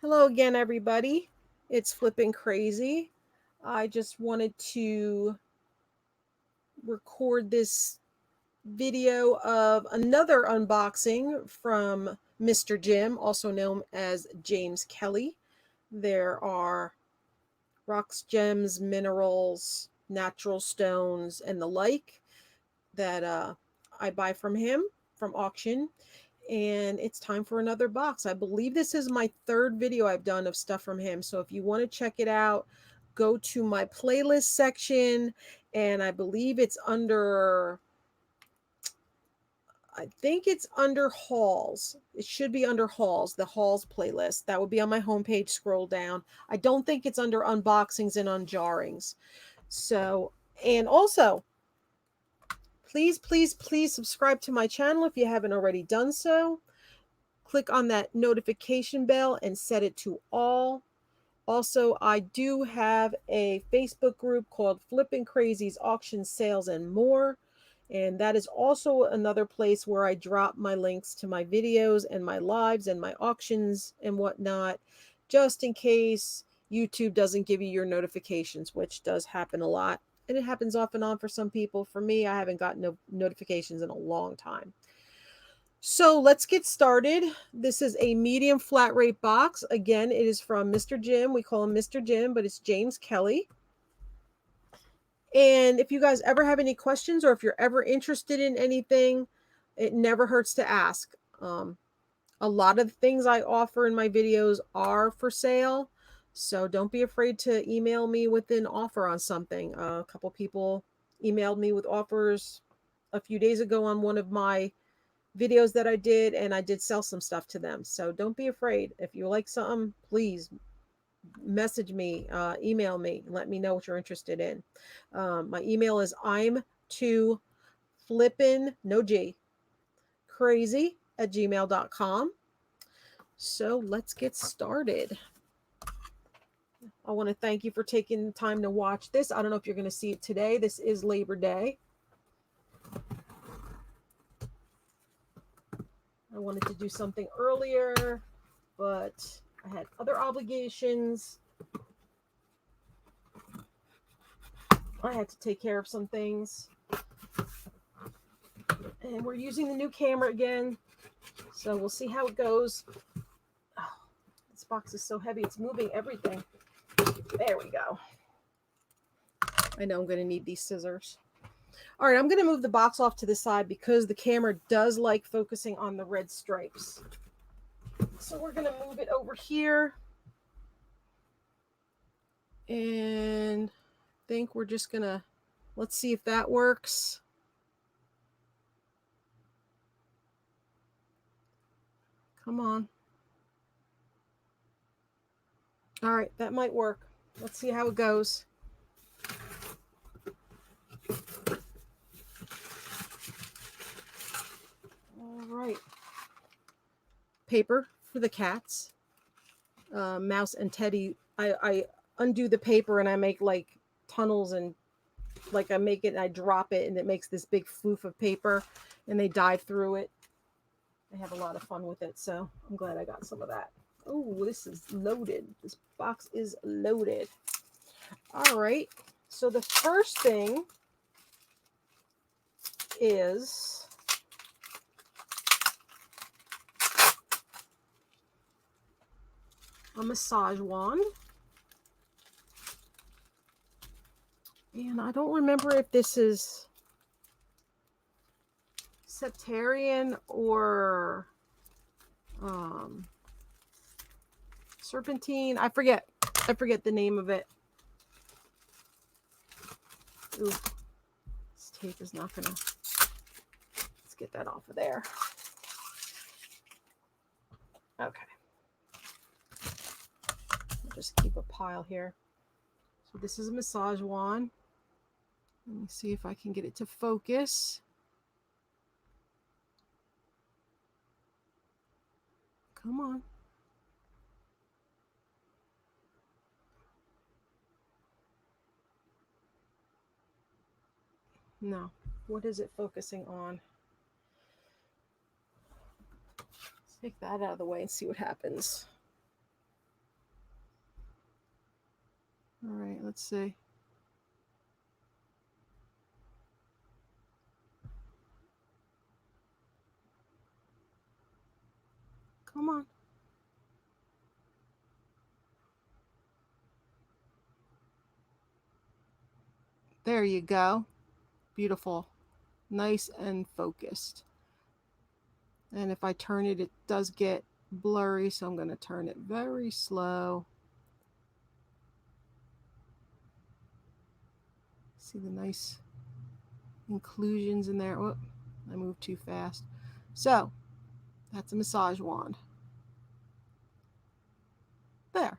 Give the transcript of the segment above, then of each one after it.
Hello again, everybody. It's Flipping Crazy. I just wanted to record this video of another unboxing from Mr. Jim, also known as James Kelley. There are rocks, gems, minerals, natural stones, and the like that I buy from him from auction. And it's time for another box. I believe this is my third video I've done of stuff from him. So if you want to check it out, go to my playlist section, and I believe it's under, I think it's under hauls. It should be under hauls, the hauls playlist. That would be on my homepage. Scroll down. I don't think it's under unboxings and unjarrings. So, and also, please subscribe to my channel if you haven't already done so. Click on that notification bell and set it to all. Also, I do have a Facebook group called Flipping Crazy's Auction Sales and More. And that is also another place where I drop my links to my videos and my lives and my auctions and whatnot, just in case YouTube doesn't give you your notifications, which does happen a lot. And it happens off and on for some people. For me, I haven't gotten no notifications in a long time. So let's get started. This is a medium flat rate box. Again, it is from Mr. Jim. We call him Mr. Jim, but it's James Kelley. And if you guys ever have any questions or if you're ever interested in anything, it never hurts to ask. A lot of the things I offer in my videos are for sale. So don't be afraid to email me with an offer on something. A couple people emailed me with offers a few days ago on one of my videos that I did, and I did sell some stuff to them. So don't be afraid. If you like something, please message me, email me, let me know what you're interested in. My email is I'm2flippin, no G, crazy @gmail.com. So let's get started. I want to thank you for taking the time to watch this. I don't know if you're going to see it today. This is Labor Day. I wanted to do something earlier, but I had other obligations. I had to take care of some things. And we're using the new camera again, so we'll see how it goes. Oh, this box is so heavy, it's moving everything. There we go. I know I'm going to need these scissors. All right, I'm going to move the box off to the side because the camera does like focusing on the red stripes. So we're going to move it over here. And I think we're just going to, let's see if that works. Come on. All right, that might work. Let's see how it goes. All right. Paper for the cats. Mouse and Teddy. I undo the paper and I make like tunnels, and like I make it and I drop it and it makes this big floof of paper and they dive through it. I have a lot of fun with it, so I'm glad I got some of that. Oh, this is loaded. This box is loaded. All right. So the first thing is a massage wand. And I don't remember if this is Septarian or serpentine. I forget the name of it. Ooh, this tape is not gonna. Let's get that off of there. Okay. I'll just keep a pile here. So this is a massage wand. Let me see if I can get it to focus. Come on. No. What is it focusing on? Let's take that out of the way and see what happens. All right, let's see. Come on. There you go. Beautiful. Nice and focused. And if I turn it, it does get blurry, so I'm going to turn it very slow. See the nice inclusions in there. Whoop, I moved too fast. So that's a massage wand. There.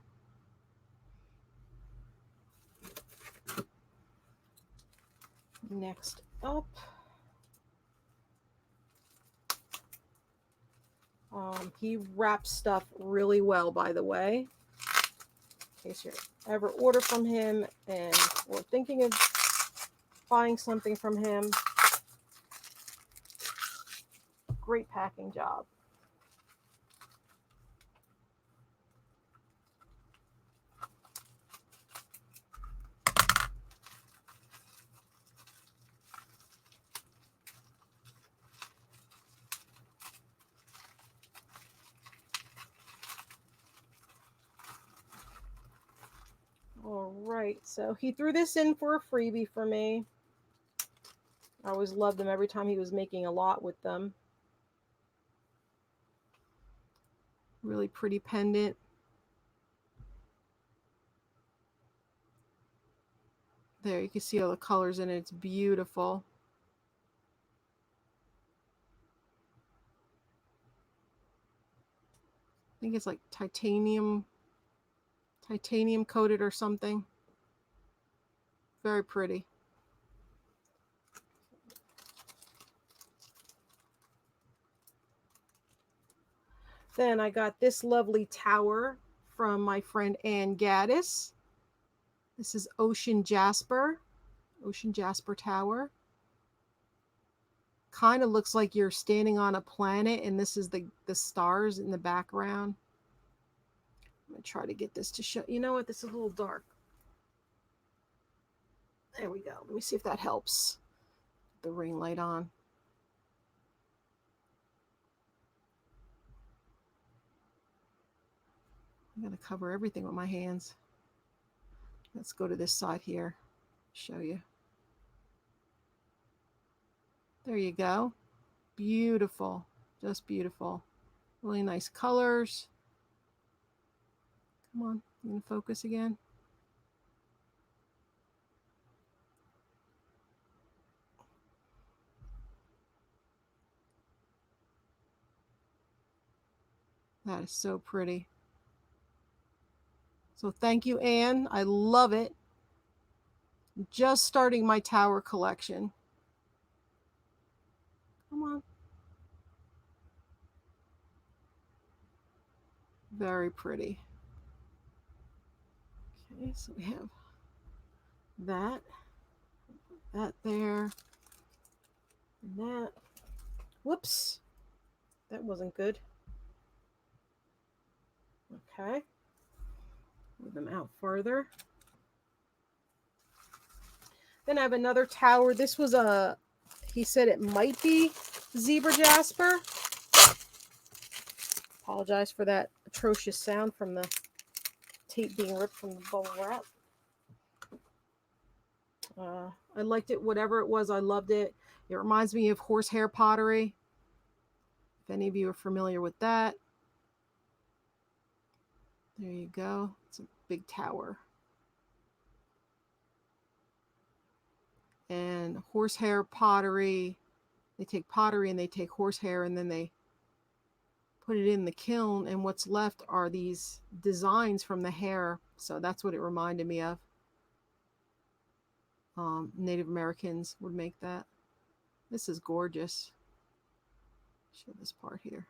Next up, he wraps stuff really well, by the way. In case you ever order from him and we're thinking of buying something from him, great packing job. All right, so he threw this in for a freebie for me. I always loved them every time he was making a lot with them. Really pretty pendant. There, you can see all the colors in it. It's beautiful. I think it's like titanium coated or something. Very pretty. Then I got this lovely tower from my friend Ann Gaddis. This is Ocean Jasper Tower. Kind of looks like you're standing on a planet and this is the stars in the background. I'm going to try to get this to show. You know what? This is a little dark. There we go. Let me see if that helps. The ring light on. I'm going to cover everything with my hands. Let's go to this side here. Show you. There you go. Beautiful. Just beautiful. Really nice colors. Come on. You can focus again. That is so pretty. So thank you, Anne. I love it. Just starting my tower collection. Come on. Very pretty. Okay, so we have that there, and that. Whoops, that wasn't good. Okay, move them out further. Then I have another tower. This was he said it might be Zebra Jasper. Apologize for that atrocious sound from the tape being ripped from the bubble wrap. I liked it, whatever it was, I loved it. It reminds me of horsehair pottery. If any of you are familiar with that. There you go. It's a big tower. And horsehair pottery, they take pottery and they take horsehair and then they put it in the kiln, and what's left are these designs from the hair. So that's what it reminded me of. Native Americans would make that. This is gorgeous. Show this part here.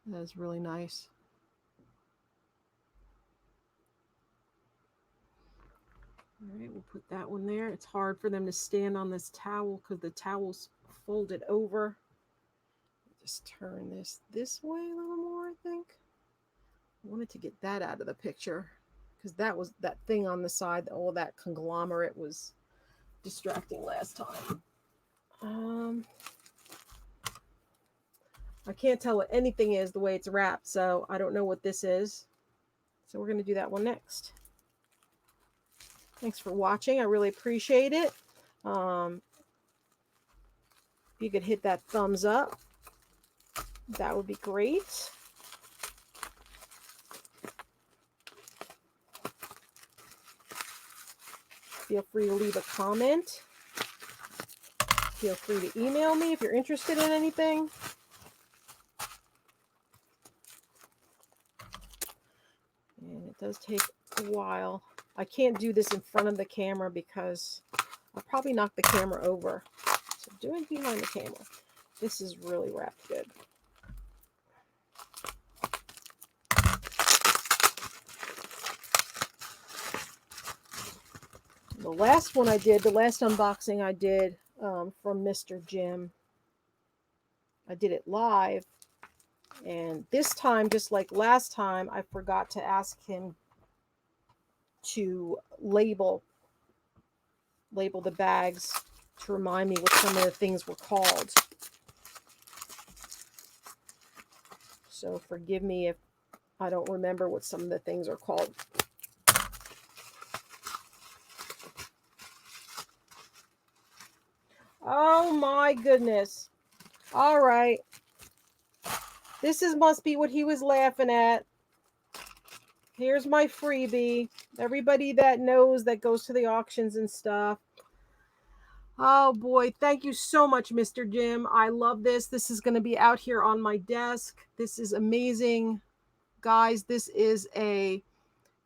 That is really nice. All right, we'll put that one there. It's hard for them to stand on this towel because the towel's folded over. Just turn this way a little more, I think. wanted to get that out of the picture because that was that thing on the side, all that conglomerate was distracting last time. I can't tell what anything is the way it's wrapped, so I don't know what this is. So we're going to do that one next. Thanks for watching. I really appreciate it. If you could hit that thumbs up, that would be great. Feel free to leave a comment. Feel free to email me if you're interested in anything. And it does take a while. I can't do this in front of the camera because I'll probably knock the camera over. So do it behind the camera. This is really wrapped good. The last one I did, the last unboxing I did from Mr. Jim, I did it live. And this time, just like last time, I forgot to ask him to label the bags to remind me what some of the things were called. So forgive me if I don't remember what some of the things are called. Oh my goodness. All right. This must be what he was laughing at. Here's my freebie. Everybody that knows that goes to the auctions and stuff. Oh boy, thank you so much, Mr. Jim. I love this. This is going to be out here on my desk. This is amazing. Guys, this is a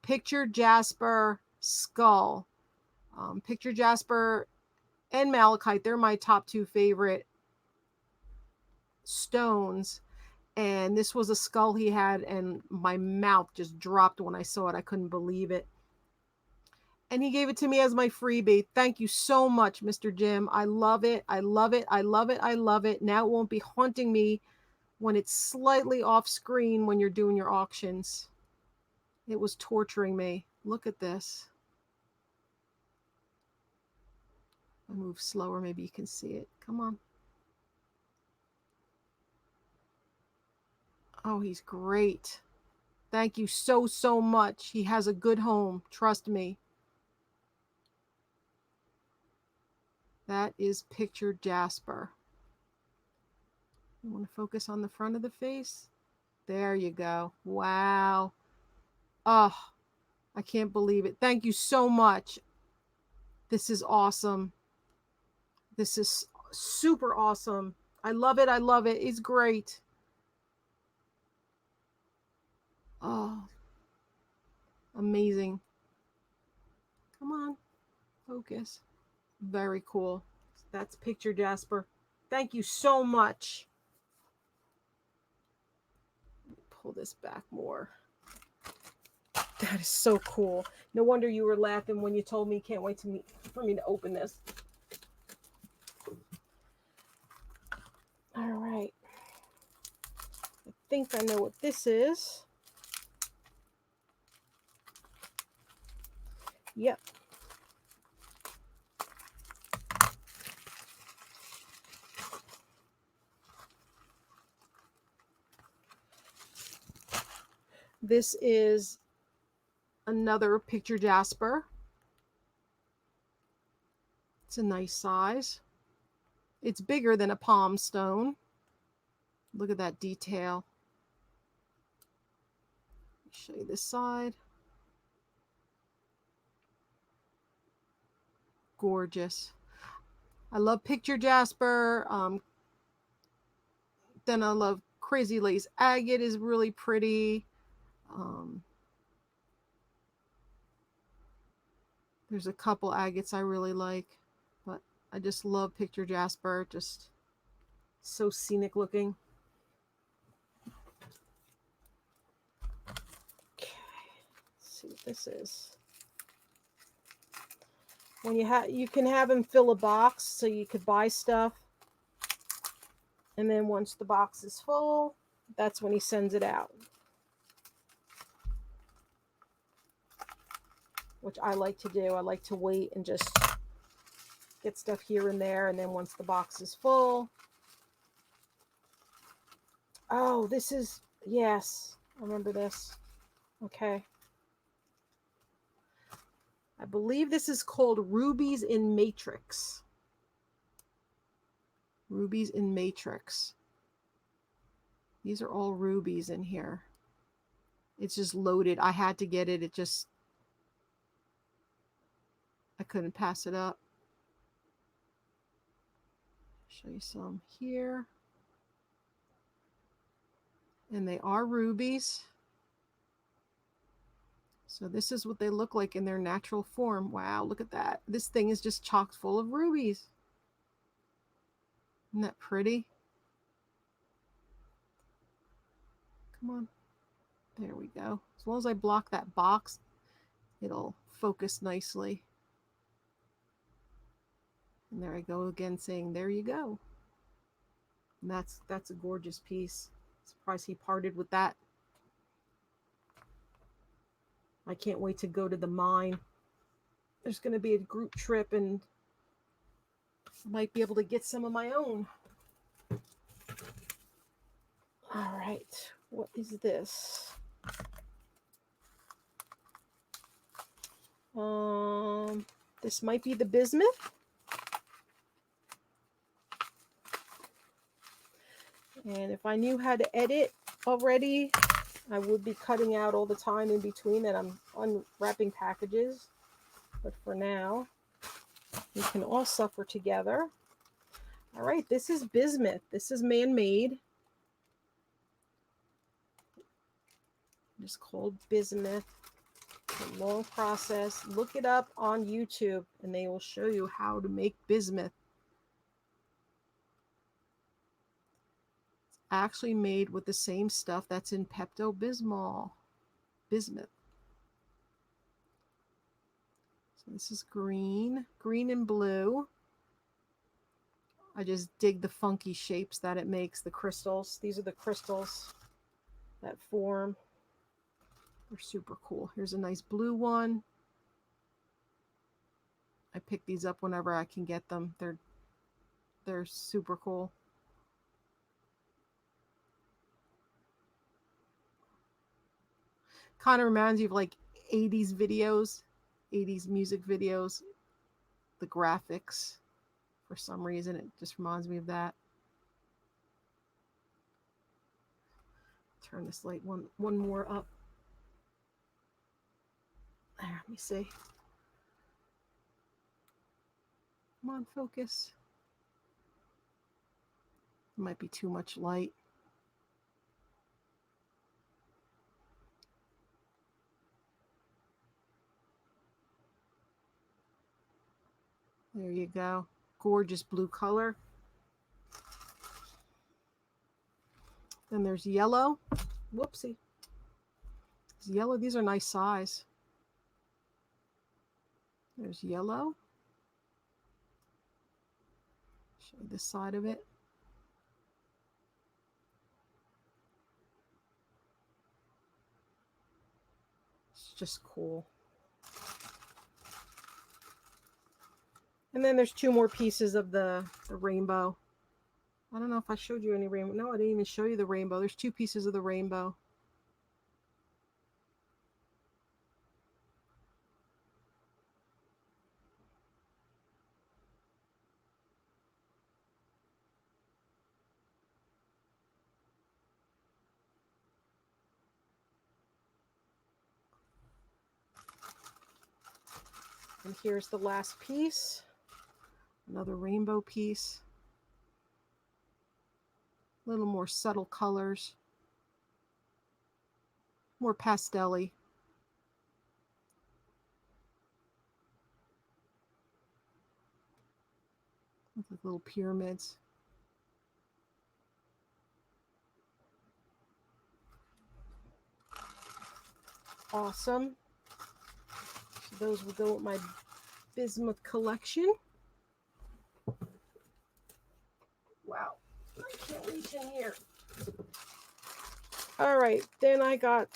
Picture Jasper skull. Picture Jasper and Malachite, they're my top two favorite stones. And this was a skull he had, and my mouth just dropped when I saw it. I couldn't believe it. And he gave it to me as my freebie. Thank you so much, Mr. Jim. I love it. I love it. I love it. I love it. Now it won't be haunting me when it's slightly off screen when you're doing your auctions. It was torturing me. Look at this. I'll move slower. Maybe you can see it. Come on. Oh, he's great. Thank you so, so much. He has a good home. Trust me. That is Picture Jasper. You want to focus on the front of the face? There you go. Wow. Oh, I can't believe it. Thank you so much. This is awesome. This is super awesome. I love it. I love it. It's great. Oh, amazing. Come on. Focus. Very cool. That's Picture Jasper. Thank you so much. Pull this back more. That is so cool. No wonder you were laughing when you told me. Can't wait for me to open this. All right. I think I know what this is. Yep. This is another Picture Jasper. It's a nice size. It's bigger than a palm stone. Look at that detail. Show you this side. Gorgeous. I love Picture Jasper. Then I love Crazy Lace Agate is really pretty. There's a couple agates I really like, but I just love Picture Jasper. Just so scenic looking. Okay, let's see what this is. When you can have him fill a box so you could buy stuff, and then once the box is full, that's when he sends it out. which I like to do. I like to wait and just get stuff here and there, and then once the box is full. Oh, this is, yes, I remember this. Okay. I believe this is called Rubies in Matrix. Rubies in Matrix. These are all rubies in here. It's just loaded. I had to get it. I couldn't pass it up. Show you some here. And they are rubies. So this is what they look like in their natural form. Wow, look at that. This thing is just chock full of rubies. Isn't that pretty? Come on. There we go. As long as I block that box, it'll focus nicely. And there I go again saying, there you go. And that's a gorgeous piece. Surprised he parted with that. I can't wait to go to the mine. There's going to be a group trip and I might be able to get some of my own. All right. What is this? This might be the bismuth. And if I knew how to edit already, I would be cutting out all the time in between that I'm unwrapping packages. But for now, we can all suffer together. All right, this is bismuth. This is man-made. It's called bismuth. It's a long process. Look it up on YouTube and they will show you how to make bismuth. It's actually made with the same stuff that's in Pepto-Bismol. Bismuth. So this is green and blue. I just dig the funky shapes that it makes, the crystals. These are the crystals that form. They're super cool. Here's a nice blue one. I pick these up whenever I can get them. They're super cool. Kind of reminds you of like 80s videos, 80s music videos. The graphics, for some reason, it just reminds me of that. Turn this light one more up. There, let me see. Come on, focus. Might be too much light. There you go. Gorgeous blue color. Then there's yellow. Whoopsie. There's yellow. These are nice size. There's yellow. Show you this side of it. It's just cool. And then there's two more pieces of the rainbow. I don't know if I showed you any rainbow. No, I didn't even show you the rainbow. There's two pieces of the rainbow. And here's the last piece. Another rainbow piece. A little more subtle colors. More pastel-y. Look like little pyramids. Awesome. So those will go with my bismuth collection. Wow, I can't reach in here. All right, then I got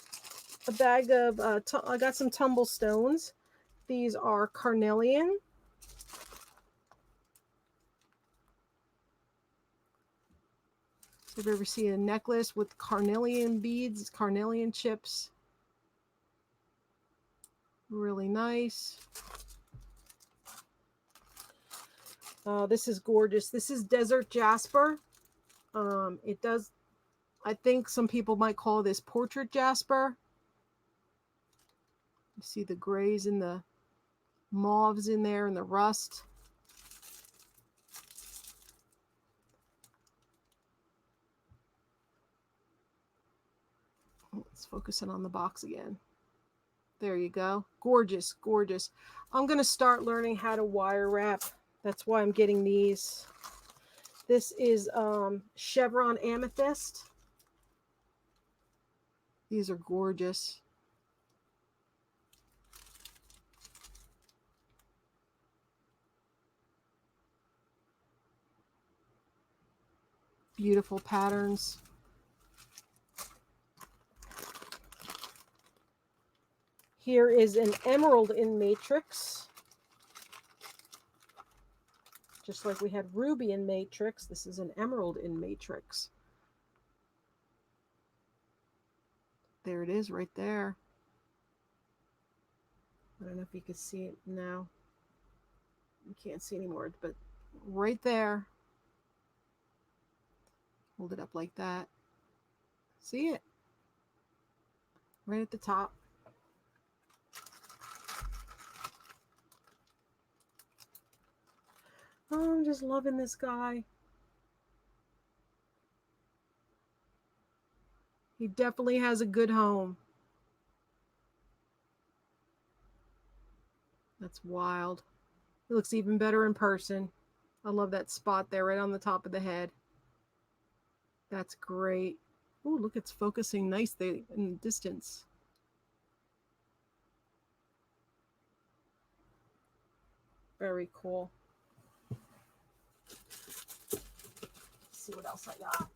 a bag of, I got some tumble stones. these are Carnelian. So if you ever see a necklace with Carnelian beads, Carnelian chips, really nice. This is gorgeous. This is Desert Jasper. It does, I think some people might call this portrait jasper. You see the grays and the mauves in there and the rust. Let's focus in on the box again. There you go. Gorgeous, gorgeous. I'm going to start learning how to wire wrap. That's why I'm getting these. This is chevron amethyst. These are gorgeous. Beautiful patterns. Here is an emerald in matrix. Just like we had ruby in matrix, this is an emerald in matrix. There it is right there. I don't know if you can see it now. You can't see anymore, but right there. Hold it up like that. See it? Right at the top. Oh, I'm just loving this guy. He definitely has a good home. That's wild. He looks even better in person. I love that spot there right on the top of the head. That's great. Oh, look, it's focusing nicely in the distance. Very cool. Let's see what else I got.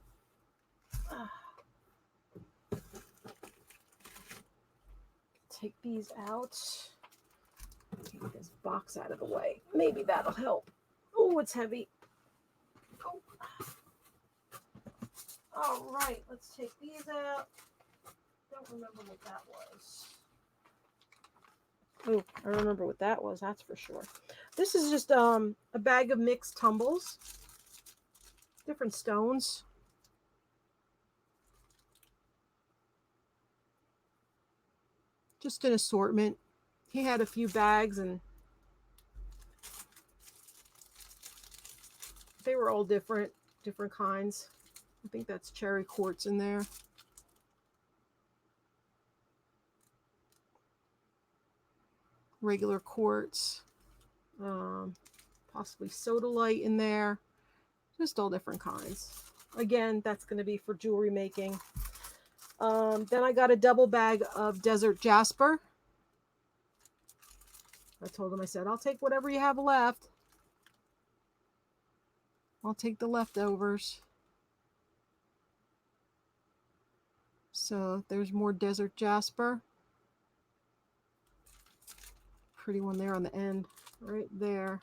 Take these out. Get this box out of the way. Maybe that'll help. Oh, it's heavy. Oh. All right, let's take these out. Don't remember what that was. Oh, I remember what that was, that's for sure. This is just a bag of mixed tumbles. Different stones. Just an assortment. He had a few bags and they were all different kinds. I think that's cherry quartz in there. Regular quartz. Possibly sodalite in there. Just all different kinds. Again, that's going to be for jewelry making. Then I got a double bag of Desert Jasper. I told him, I said, I'll take whatever you have left. I'll take the leftovers. So there's more Desert Jasper. Pretty one there on the end, right there.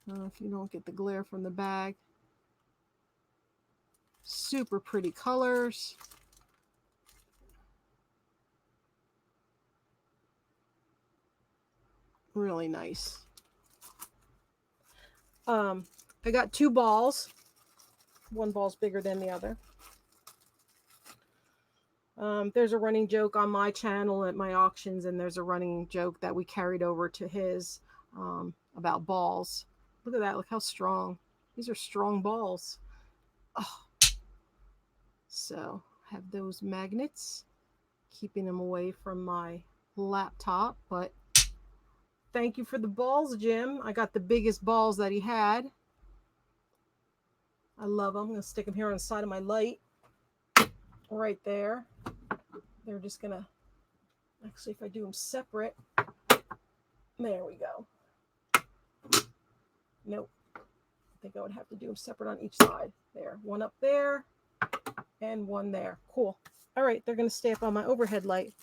If you don't get the glare from the bag. Super pretty colors. Really nice. I got 2 balls. One ball's bigger than the other. There's a running joke on my channel at my auctions, and there's a running joke that we carried over to his about balls. Look at that. Look how strong. These are strong balls. Oh. So I have those magnets, keeping them away from my laptop. But thank you for the balls, Jim. I got the biggest balls that he had. I love them. I'm going to stick them here on the side of my light. Right there. They're just going to, actually, if I do them separate, there we go. Nope. I think I would have to do them separate on each side. There. One up there and one there. Cool. All right. They're going to stay up on my overhead light.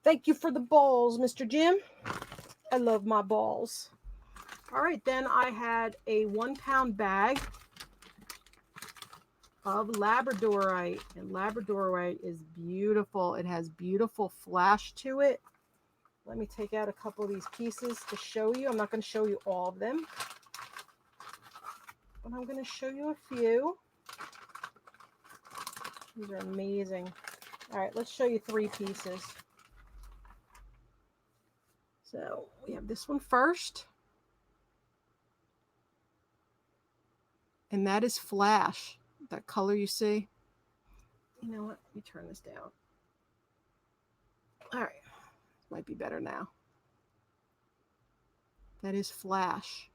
Thank you for the balls, Mr. Jim. I love my balls. All right, then I had a 1 pound bag of Labradorite. And Labradorite is beautiful. It has beautiful flash to it. Let me take out a couple of these pieces to show you. I'm not going to show you all of them, but I'm going to show you a few. These are amazing. All right, let's show you 3 pieces. So we have this one first. And that is flash. That color you see. You know what? Let me turn this down. All right. Might be better now. That is flash.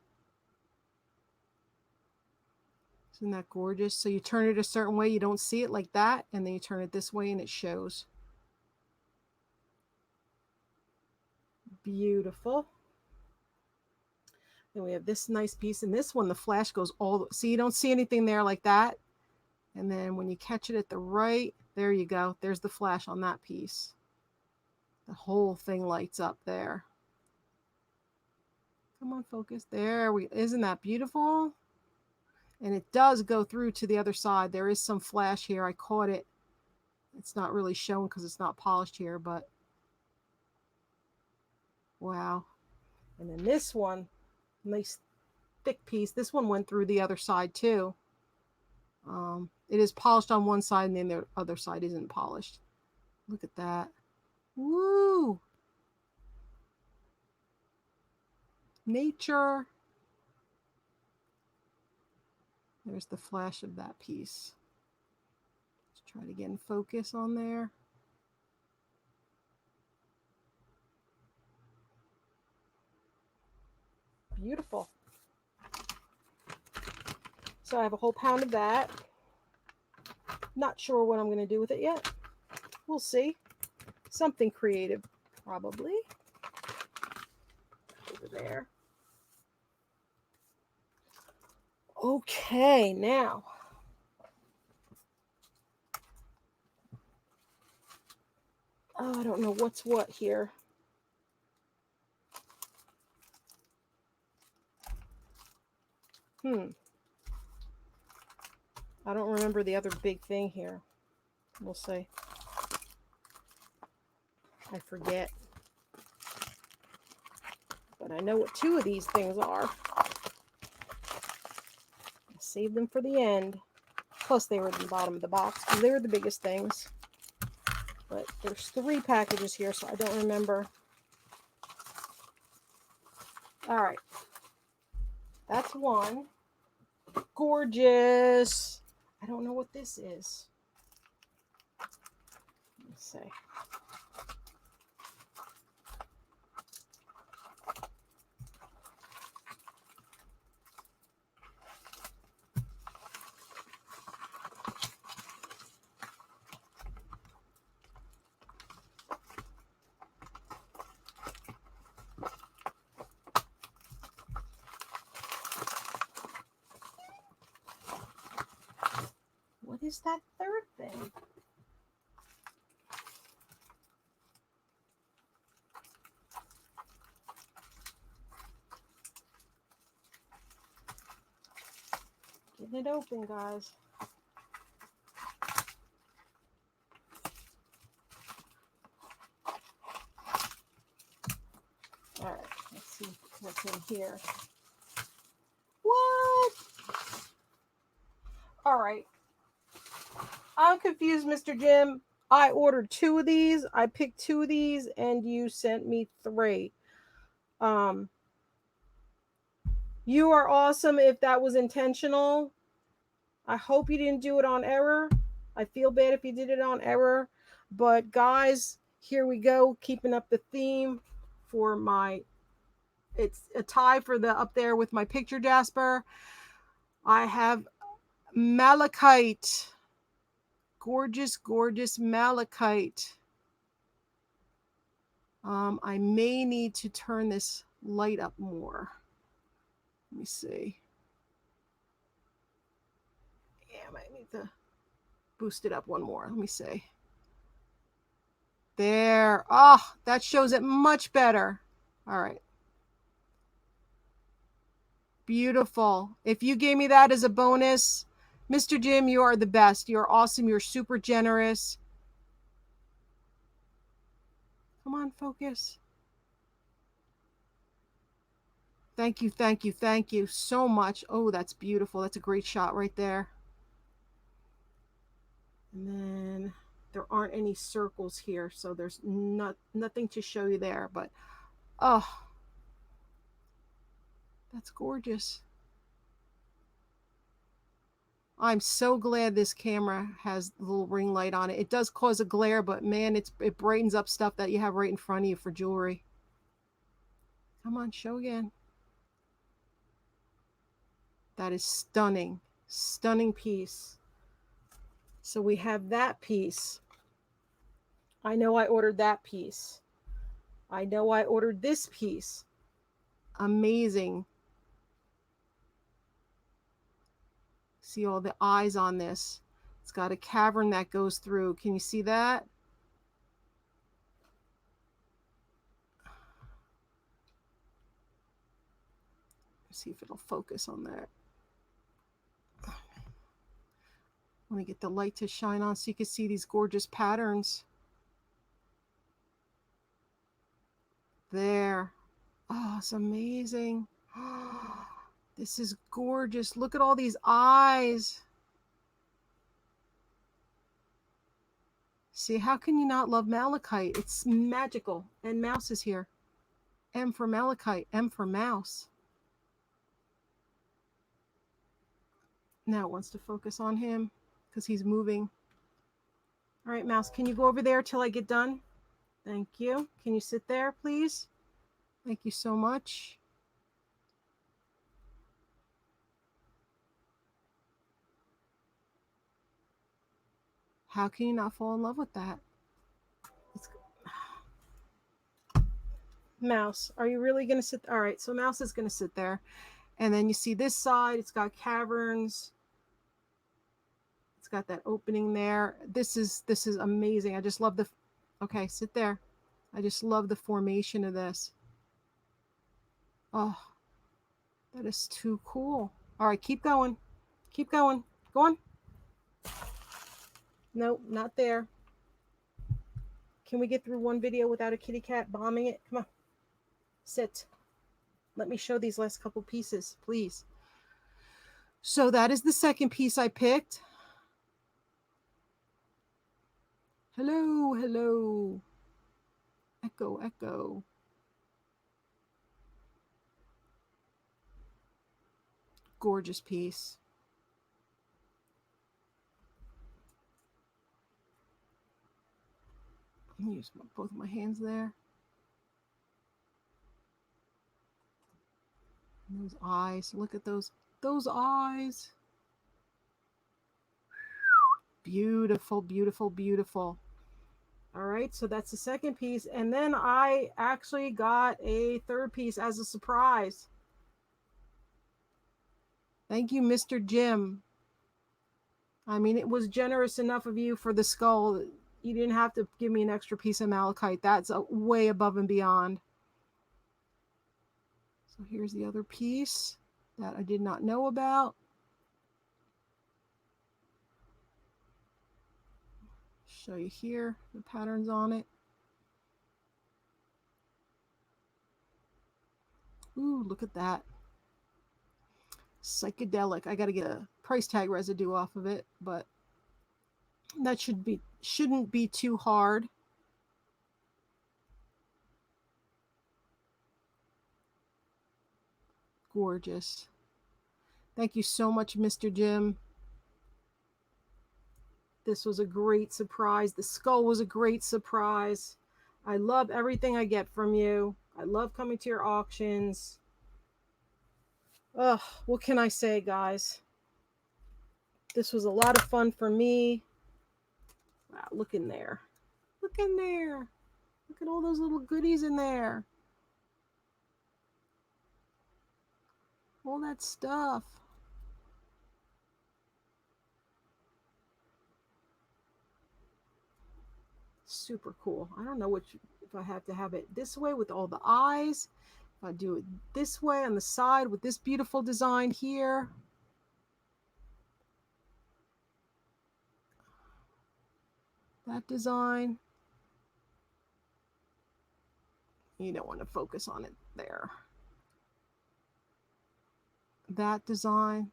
Isn't that gorgeous? So you turn it a certain way, you don't see it like that, and then you turn it this way and it shows. Beautiful. Then we have this nice piece, and this one, the flash goes all, see, you don't see anything there like that. And then when you catch it at the right, there you go. There's the flash on that piece. The whole thing lights up there. Come on, focus. There we, isn't that beautiful? And it does go through to the other side. There is some flash here. I caught it. It's not really shown because it's not polished here, but wow. And then this one, nice thick piece. This one went through the other side too. It is polished on one side and then the other side isn't polished. Look at that. Woo! Nature. There's the flash of that piece. Let's try to get in focus on there. Beautiful. So I have a whole pound of that. Not sure what I'm going to do with it yet. We'll see. Something creative, probably. Over there. Okay, now. Oh, I don't know what's what here. I don't remember the other big thing here. We'll see. I forget. But I know what 2 of these things are. I saved them for the end. Plus they were at the bottom of the box because they were the biggest things. But there's 3 packages here, so I don't remember. All right. That's one. Gorgeous. I don't know what this is. Let's see. What is that 3rd thing? Getting it open, guys. All right, let's see what's in here. What? All right. I'm confused, Mr. Jim. I ordered 2 of these. I picked 2 of these, and you sent me 3. You are awesome if that was intentional. I hope you didn't do it on error. I feel bad if you did it on error. But guys, here we go. Keeping up the theme for my, it's a tie for the up there with my picture, Jasper. I have Malachite. Gorgeous, gorgeous Malachite. I may need to turn this light up more. Let me see. Yeah, I might need to boost it up one more. Let me see. There. Oh, that shows it much better. All right. Beautiful. If you gave me that as a bonus, Mr. Jim, you are the best. You're awesome. You're super generous. Come on, focus. Thank you, thank you, thank you so much. Oh, that's beautiful. That's a great shot right there. And then there aren't any circles here, so there's nothing to show you there. But, oh, that's gorgeous. I'm so glad this camera has the little ring light on it. It does cause a glare, but man, it brightens up stuff that you have right in front of you for jewelry. Come on, show again. That is stunning. Stunning piece. So we have that piece. I know I ordered that piece. I know I ordered this piece. Amazing. See all the eyes on this. It's got a cavern that goes through. Can you see that? Let's see if it'll focus on that. Let me get the light to shine on so you can see these gorgeous patterns. There. Oh, it's amazing. This is gorgeous. Look at all these eyes. See, how can you not love malachite? It's magical. And mouse is here. M for malachite, M for mouse. Now it wants to focus on him because he's moving. All right, mouse, can you go over there till I get done? Thank you. Can you sit there, please? Thank you so much. How can you not fall in love with that? Mouse, are you really going to sit? All right, so mouse is going to sit there. And then you see this side, it's got caverns. It's got that opening there. This is amazing. I just love the, okay, sit there. I just love the formation of this. Oh, that is too cool. All right, keep going. Keep going. Go on. Nope, not there. Can we get through one video without a kitty cat bombing it? Come on. Sit. Let me show these last couple pieces, please. So that is the second piece I picked. Hello, hello. Echo, echo. Gorgeous piece. I'm gonna use both of my hands there. And those eyes, look at those eyes. Beautiful, beautiful, beautiful. All right, so that's the second piece. And then I actually got a third piece as a surprise. Thank you, Mr. Jim. I mean, it was generous enough of you for the skull. You didn't have to give me an extra piece of malachite. That's way above and beyond. So here's the other piece that I did not know about. Show you here the patterns on it. Ooh, look at that. Psychedelic. I got to get a price tag residue off of it, but that shouldn't be too hard. Gorgeous. Thank you so much, Mr. Jim. This was a great surprise. The skull was a great surprise. I love everything I get from you. I love coming to your auctions. Ugh, what can I say, guys? This was a lot of fun for me. Wow, look in there. Look in there. Look at all those little goodies in there. All that stuff. Super cool. I don't know which, if I have to have it this way with all the eyes, if I do it this way on the side with this beautiful design here. That design. You don't want to focus on it there. That design.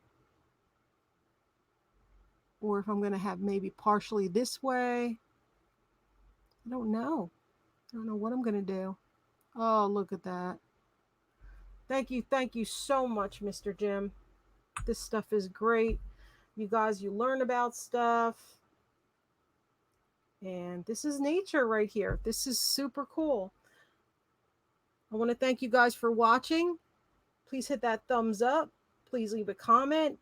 Or if I'm going to have maybe partially this way. I don't know. I don't know what I'm going to do. Oh, look at that. Thank you so much, Mr. Jim. This stuff is great. You guys, you learn about stuff. And this is nature right here. This is super cool. I want to thank you guys for watching. Please hit that thumbs up. Please leave a comment.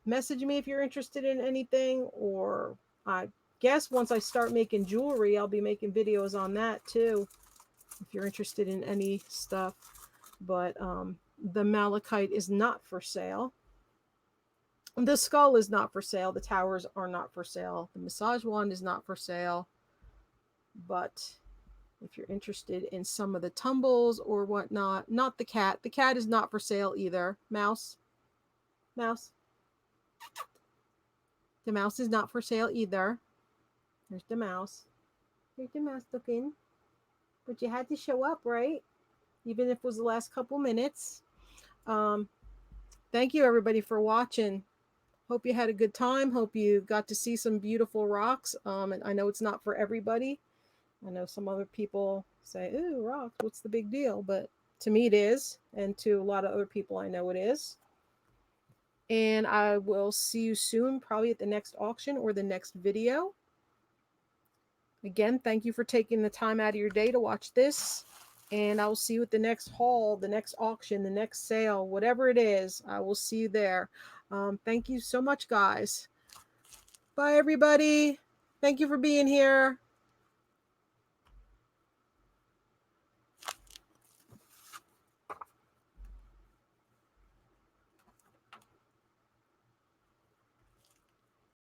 Message me if you're interested in anything. Or I guess once I start making jewelry, I'll be making videos on that too, if you're interested in any stuff. But the malachite is not for sale. The skull is not for sale. The towers are not for sale. The massage wand is not for sale. But if you're interested in some of the tumbles or whatnot, not the cat. The cat is not for sale either. Mouse. Mouse. The mouse is not for sale either. There's the mouse. There's the mouse looking. But you had to show up, right? Even if it was the last couple minutes. Thank you, everybody, for watching. Hope you had a good time. Hope you got to see some beautiful rocks. And I know it's not for everybody. I know some other people say, ooh, rocks, what's the big deal? But to me it is. And to a lot of other people, I know it is. And I will see you soon, probably at the next auction or the next video. Again, thank you for taking the time out of your day to watch this. And I will see you at the next haul, the next auction, the next sale, whatever it is. I will see you there. Thank you so much, guys. Bye, everybody. Thank you for being here.